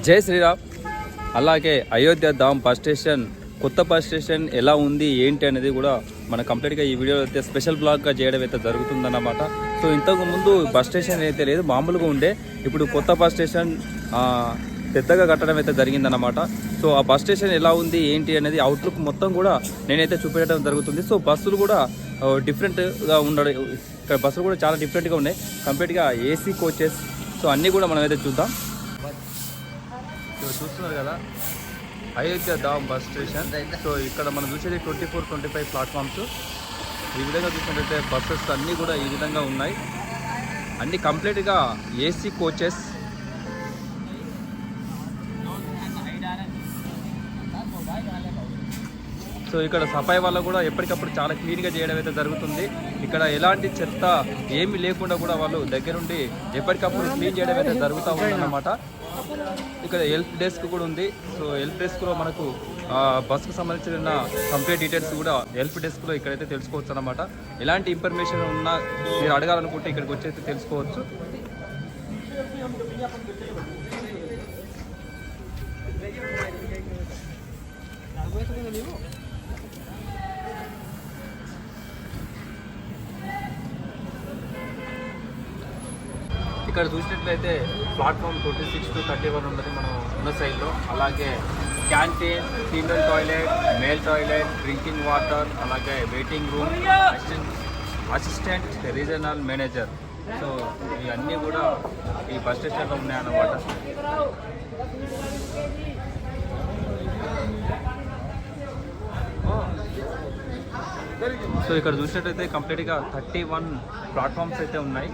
జై శ్రీరామ్. అలాగే అయోధ్య ధామ్ bus station, కొత్త బస్ స్టేషన్ ఎలా ఉంది ఏంటి అనేది కూడా మనం కంప్లీట్గా ఈ వీడియో అయితే స్పెషల్ బ్లాగ్గా చేయడం అయితే జరుగుతుందన్నమాట. సో ఇంతకు ముందు బస్ స్టేషన్ అయితే లేదు, మామూలుగా ఉండే. ఇప్పుడు కొత్త బస్ స్టేషన్ పెద్దగా కట్టడం అయితే జరిగిందన్నమాట. సో ఆ బస్ స్టేషన్ ఎలా ఉంది ఏంటి అనేది అవుట్లుక్ మొత్తం కూడా నేనైతే చూపించడం జరుగుతుంది. సో బస్సులు కూడా డిఫరెంట్గా ఉండడం, ఇక్కడ బస్సులు కూడా చాలా డిఫరెంట్గా ఉన్నాయి, కంప్లీట్గా ఏసీ కోచెస్. సో అన్నీ కూడా మనం అయితే చూద్దాం. చూస్తున్నారు కదా అయోధ్య ధామ్ బస్ స్టేషన్. సో ఇక్కడ మనం చూసేది 24-25 ప్లాట్ఫామ్స్. ఈ విధంగా చూసినట్లయితే బస్సెస్ అన్నీ కూడా ఈ విధంగా ఉన్నాయి, అన్నీ కంప్లీట్గా ఏసీ కోచెస్. సో ఇక్కడ సఫాయి వల్ల కూడా ఎప్పటికప్పుడు చాలా క్లీన్గా చేయడం అయితే జరుగుతుంది. ఇక్కడ ఎలాంటి చెత్త ఏమీ లేకుండా కూడా వాళ్ళు దగ్గరుండి ఎప్పటికప్పుడు క్లీన్ చేయడం అయితే జరుగుతూ ఉందన్నమాట. ఇక్కడ హెల్ప్ డెస్క్ కూడా ఉంది. సో హెల్ప్ డెస్క్లో మనకు బస్సుకు సంబంధించిన కంప్లీట్ డీటెయిల్స్ కూడా హెల్ప్ డెస్క్లో ఇక్కడైతే తెలుసుకోవచ్చు అన్నమాట. ఎలాంటి ఇన్ఫర్మేషన్ ఉన్నా మీరు అడగాలనుకుంటే ఇక్కడికి వచ్చి అయితే తెలుసుకోవచ్చు. ఇక్కడ చూసినట్లయితే ప్లాట్ఫామ్ 26-31 ఉన్నది మనం ఉన్న సైడ్లో. అలాగే canteen, female toilet, male toilet, drinking water, అలాగే waiting room, assistant regional manager. So ఇవన్నీ కూడా ఈ బస్ స్టేషన్లో ఉన్నాయన్నమాట. సో ఇక్కడ చూసినట్టయితే కంప్లీట్గా 31 ప్లాట్ఫామ్స్ అయితే ఉన్నాయి.